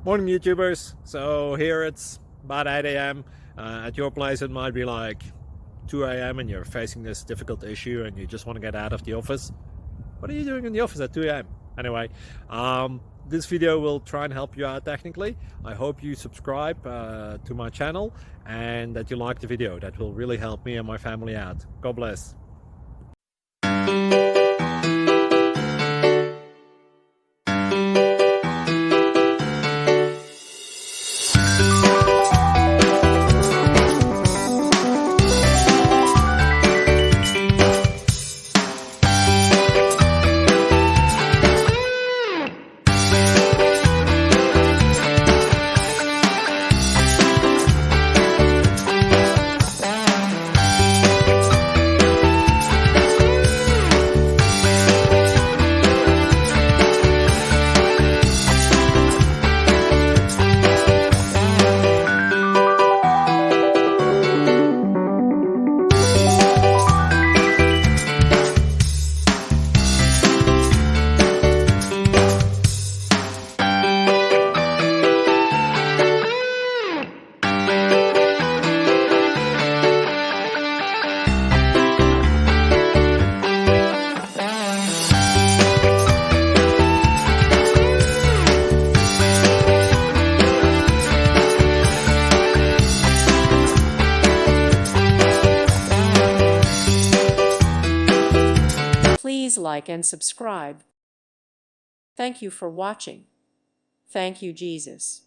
Morning YouTubers. So here it's about 8 a.m. At your place it might be like 2 a.m. and you're facing this difficult issue and you just want to get out of the office. What are you doing in the office at 2 a.m.? Anyway, this video will try and help you out technically. I hope you subscribe to my channel and that you like the video. That will really help me and my family out. God bless. Please like and subscribe. Thank you for watching. Thank you, Jesus.